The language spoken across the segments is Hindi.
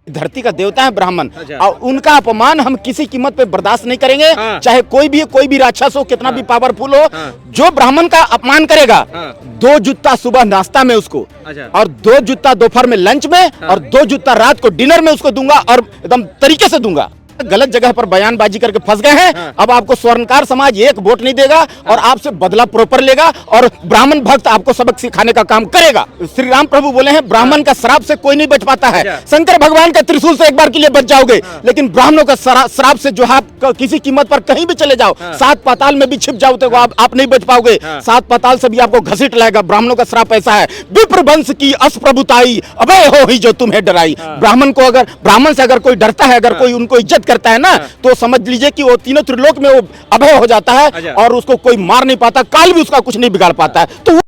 धरती का देवता है ब्राह्मण, अच्छा। और उनका अपमान हम किसी कीमत पे बर्दाश्त नहीं करेंगे। हाँ। चाहे कोई भी राक्षस हो, कितना भी पावरफुल हो, हाँ। जो ब्राह्मण का अपमान करेगा, हाँ। 2 जूता सुबह नाश्ता में उसको, अच्छा। और 2 जूता दोपहर में लंच में, और 2 जूता रात को डिनर में उसको दूंगा, और एकदम तरीके से दूंगा। गलत जगह पर बयानबाजी करके फंस गए हैं। हाँ। अब आपको स्वर्णकार समाज एक वोट नहीं देगा, और आपसे बदला प्रॉपर लेगा, और ब्राह्मण भक्त आपको सबक सिखाने का काम करेगा। श्री राम प्रभु बोले हैं, ब्राह्मण का श्राप से कोई नहीं बच पाता है। अच्छा। शंकर भगवान के त्रिशूल से एक बार के लिए बच जाओगे, लेकिन ब्राह्मणों का श्राप से जो आप किसी कीमत पर कहीं भी चले जाओ, 7 पाताल में भी छिप जाओ तो आप नहीं बच पाओगे। 7 पाताल से भी आपको घसीट लाएगा। ब्राह्मणों का श्राप ऐसा है, विप्र वंश की अस्प्रभुताई अभय हो ही जो तुम्हें डराई। ब्राह्मण से अगर कोई डरता है, अगर कोई उनको इज्जत करता है ना, तो समझ लीजिए कि वो तीनों त्रिलोक में वो अभय हो जाता है, अच्छा। और उसको कोई मार नहीं पाता, काल भी उसका कुछ नहीं बिगाड़ पाता है। तो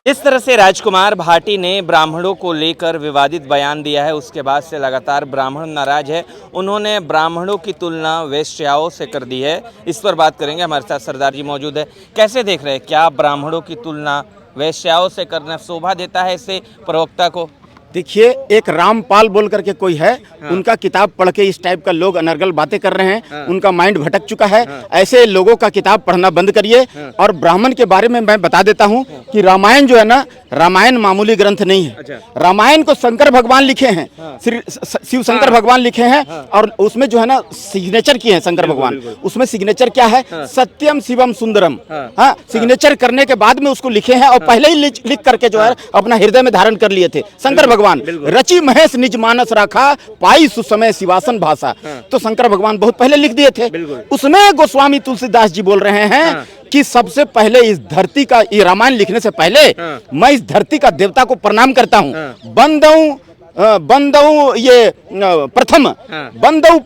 इस तरह से राजकुमार भाटी ने ब्राह्मणों को लेकर विवादित बयान दिया है। उसके बाद से लगातार ब्राह्मण नाराज है। उन्होंने ब्राह्मणों की तुलना वेश्याओं से कर दी है। इस पर बात करेंगे, हमारे साथ सरदार जी मौजूद है। कैसे देख रहे हैं, क्या ब्राह्मणों की तुलना वेश्याओं से करना शोभा देता है इससे प्रवक्ता को? देखिए, एक रामपाल बोल करके कोई है, उनका किताब पढ़ के इस टाइप का लोग अनर्गल बातें कर रहे हैं। उनका माइंड भटक चुका है। ऐसे लोगों का किताब पढ़ना बंद करिए। और ब्राह्मण के बारे में मैं बता देता हूं कि रामायण जो है ना, रामायण मामूली ग्रंथ नहीं है। अच्छा। रामायण को शंकर भगवान लिखे हैं, शिव शंकर भगवान लिखे हैं, और उसमें जो है ना सिग्नेचर किए हैं शंकर भगवान। उसमें सिग्नेचर क्या है? सत्यम शिवम सुंदरम। हाँ, सिग्नेचर करने के बाद में उसको लिखे हैं, और पहले ही लिख करके जो है अपना हृदय में धारण कर लिए थे शंकर भगवान। रचि महेश निज मानस राखा, पाई सुसमय शिवासन भाषा। तो शंकर भगवान बहुत पहले लिख दिए थे। उसमें गोस्वामी तुलसीदास जी बोल रहे हैं कि सबसे पहले इस धरती का, ये रामायण लिखने से पहले मैं इस धरती का देवता को प्रणाम करता हूँ। बंदऊ ये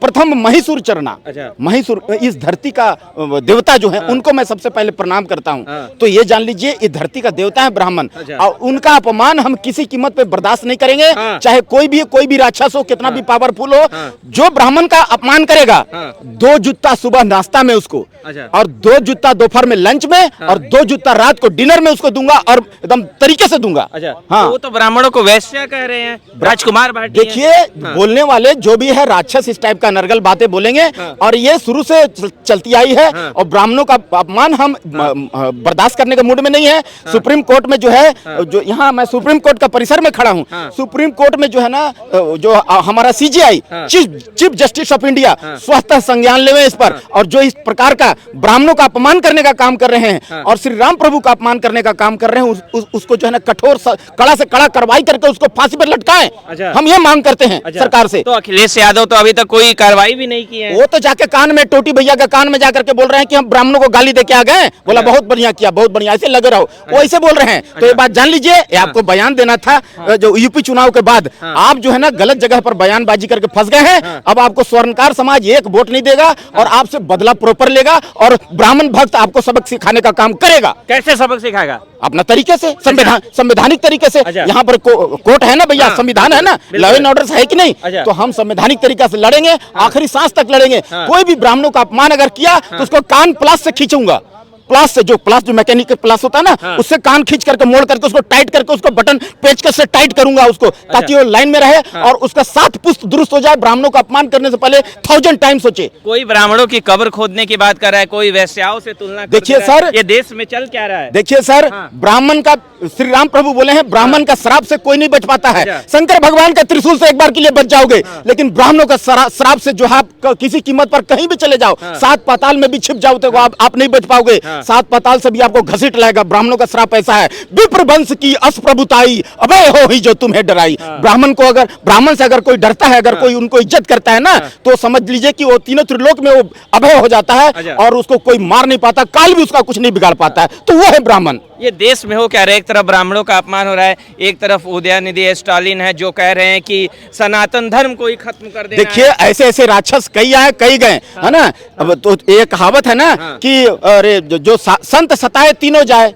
प्रथम महिषूर चरना। अच्छा। महिषूर, इस धरती का देवता जो है, उनको मैं सबसे पहले प्रणाम करता हूँ। तो ये जान लीजिए, इस धरती का देवता है ब्राह्मण, अच्छा। और उनका अपमान हम किसी कीमत पे बर्दाश्त नहीं करेंगे। चाहे कोई भी राक्षस हो, कितना भी पावरफुल हो, जो ब्राह्मण का अपमान करेगा, 2 जूता सुबह नाश्ता में उसको, अच्छा। और 2 जूता दोपहर में लंच में, और 2 जूता रात को डिनर में उसको दूंगा, और एकदम तरीके से दूंगा। अच्छा। हाँ, तो वो तो ब्राह्मणों को वैश्या कह रहे हैं, राजकुमार भाटी हैं। देखिए, बोलने वाले जो भी है राक्षस इस टाइप का नरगल बातें बोलेंगे, और ये शुरू से चलती आई है। और ब्राह्मणों का अपमान हम बर्दाश्त करने के मूड में नहीं है। सुप्रीम कोर्ट में जो है, जो यहाँ मैं सुप्रीम कोर्ट का परिसर में खड़ा हूँ, सुप्रीम कोर्ट में जो है ना, जो हमारा CGI chief justice of India स्वतः संज्ञान लेवे इस पर, और जो इस प्रकार का ब्राह्मणों का अपमान करने का काम कर रहे हैं, और श्री राम प्रभु का अपमान करने का काम कर रहे हैं, उसको जो है ना कठोर कड़ा से कड़ा कार्रवाई करके उसको फांसी पर लटकाएं। अच्छा। हम ये मांग करते हैं सरकार से। तो अखिलेश यादव तो अभी तक कोई कार्रवाई भी नहीं की है। वो तो जाके कान में, टोटी भैया के कान में जाकर के बोल रहे हैं कि हम ब्राह्मणों को गाली दे के आ गए। बोला बहुत बढ़िया किया, बहुत बढ़िया, ऐसे लगे रहो। वो ऐसे बोल रहे हैं। तो ये बात जान लीजिए, ये आपको बयान देना था। जो यूपी चुनाव के बाद आप जो है ना गलत जगह पर बयानबाजी करके फंस गए हैं। अब आपको स्वर्णकार समाज एक वोट नहीं देगा, और आपसे बदला प्रॉपर लेगा, और ब्राह्मण भक्त आपको सबक सिखाने का काम करेगा। कैसे सबक सिखाएगा? अपना तरीके से, संवैधानिक तरीके से। यहाँ पर कोर्ट है ना भैया, संविधान है ना, लॉ एंड ऑर्डर है कि नहीं? तो हम संवैधानिक तरीके से लड़ेंगे, आखिरी सांस तक लड़ेंगे। कोई भी ब्राह्मणों का अपमान अगर किया, तो उसको कान प्लास से खींचूंगा। प्लास से, जो मैकेनिक के प्लास होता है ना, उससे कान खींच करके, मोड़ करके, उसको टाइट करके, उसको बटन पेचकस से टाइट करूंगा उसको, ताकि वो लाइन में रहे, और उसका 7 पुस्त दुरुस्त हो जाए। ब्राह्मणों का अपमान करने से पहले 1000 टाइम सोचे। कोई ब्राह्मणों की कब्र खोदने की बात कर रहा है, कोई वैश्याओं से तुलना कर देखिए रहा है। सर, ये देश में चल क्या रहा है? देखिए सर, ब्राह्मण का, श्री राम प्रभु बोले हैं, ब्राह्मण का श्राप से कोई नहीं बच पाता है। शंकर भगवान के त्रिशूल से एक बार के लिए बच जाओगे, लेकिन ब्राह्मणों का श्राप से जो आप किसी कीमत पर कहीं भी चले जाओ, 7 पाताल में भी छिप जाओ तो आप नहीं बच पाओगे। 7 पाताल से भी आपको घसीट लाएगा। ब्राह्मणों का श्राप ऐसा है, विप्र वंश की अस्प्रभुताई अभय हो ही जो तुम्हें डराई। ब्राह्मण से अगर कोई डरता है, अगर कोई उनको इज्जत करता है ना, तो समझ लीजिए कि वो तीनों त्रिलोक में वो अभय हो जाता है, और उसको कोई मार नहीं पाता, काल भी उसका कुछ नहीं बिगाड़ पाता है। तो वो है ब्राह्मण। ये देश में हो क्या रहा है? एक तरफ ब्राह्मणों का अपमान हो रहा है, एक तरफ उदयनिधि स्टालिन है जो कह रहे हैं कि सनातन धर्म को ही खत्म कर देना। देखिए, ऐसे राक्षस कई आए, कई गए, है ना। अब तो एक कहावत है ना कि अरे जो संत सताए तीनों जाए,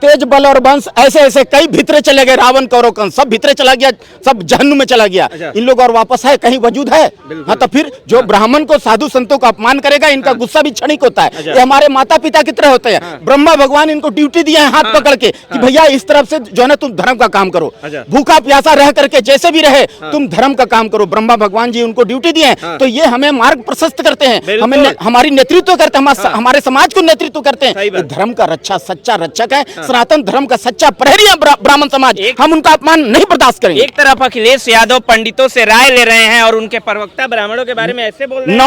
तेज बल और वंश, ऐसे कई भितरे चले गए। रावण कौरव कंस सब भितरे चला गया, सब जहन्नुम में चला गया। इन लोग और वापस है, कहीं वजूद है? हाँ, तो फिर जो ब्राह्मण को, साधु संतों का अपमान करेगा, इनका गुस्सा भी क्षणिक होता है। ये हमारे माता पिता की तरह होते हैं। ब्रह्मा भगवान इनको ड्यूटी दिया है हाथ हाथ पकड़ के कि भैया इस तरफ से जो है ना तुम धर्म का काम करो, अच्छा। भूखा प्यासा रह करके जैसे भी रहे तुम धर्म का काम करो। ब्रह्मा भगवान जी उनको ड्यूटी दिए हैं, तो ये हमें मार्ग प्रशस्त करते हैं, हमें हमारी नेतृत्व करते हैं, हमारे समाज को नेतृत्व करते हैं। ये धर्म का रक्षा सच्चा रक्षक है, सनातन धर्म का सच्चा प्रहरी है ब्राह्मण समाज, हम उनका अपमान नहीं बर्दाश्त करेंगे। एक तरफ अखिलेश यादव पंडितों से राय ले रहे हैं और उनके प्रवक्ता ब्राह्मणों के बारे में ऐसे बोल रहे हैं,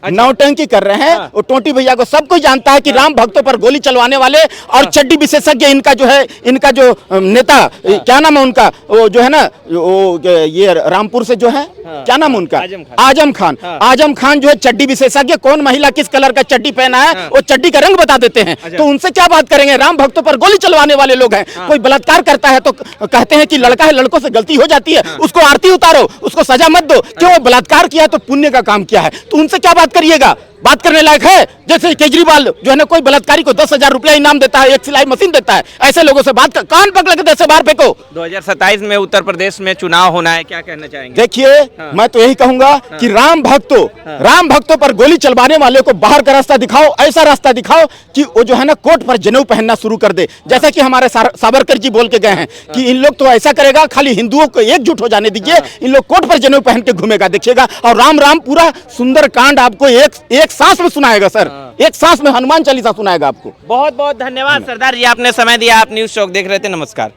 नौटंकी कर रहे हैं। वो टोटी भैया को सब कोई जानता है कि राम भक्तों पर गोली चलवाने वाले और चड्डी विशेषज्ञ इनका जो है, इनका जो नेता क्या नाम है उनका, वो जो है ना वो ये रामपुर से जो है क्या नाम है उनका, आजम खान जो है चड्डी विशेषज्ञ। कौन महिला किस कलर का चड्डी पहना है वो चड्डी का रंग बता देते हैं, तो उनसे क्या बात करेंगे। राम भक्तों पर गोली चलवाने वाले लोग हैं। कोई बलात्कार करता है तो कहते हैं कि लड़का है, लड़कों से गलती हो जाती है, उसको आरती उतारो, उसको सजा मत दो। क्यों बलात्कार किया तो पुण्य का काम किया है, तो उनसे क्या बात करिएगा। बात करने लायक है। जैसे केजरीवाल जो है ना कोई बलात्कारी को 10,000 रुपया इनाम देता है, एक सिलाई मशीन देता है, ऐसे लोगों से बात कर, कान पकड़ के देश से बाहर फेंको। 2027 में उत्तर प्रदेश में चुनाव होना है, क्या कहना चाहेंगे? देखिए मैं तो यही कहूंगा कि राम भक्तों पर गोली चलवाने वाले को बाहर का रास्ता दिखाओ, ऐसा रास्ता दिखाओ कि वो जो है ना कोट पर जनेऊ पहनना शुरू कर दे। जैसा कि हमारे सावरकर जी बोल के गए हैं कि इन लोग तो ऐसा करेगा, खाली हिंदुओं को एकजुट हो जाने दीजिए, इन लोग कोट पर जनेऊ पहन के घूमेगा, देखिएगा। और राम राम पूरा सुंदर कांड आपको एक सांस में सुनाएगा सर, एक सांस में हनुमान चालीसा सुनाएगा आपको। बहुत बहुत धन्यवाद सरदार जी, आपने समय दिया। आप न्यूज चौक देख रहे थे, नमस्कार।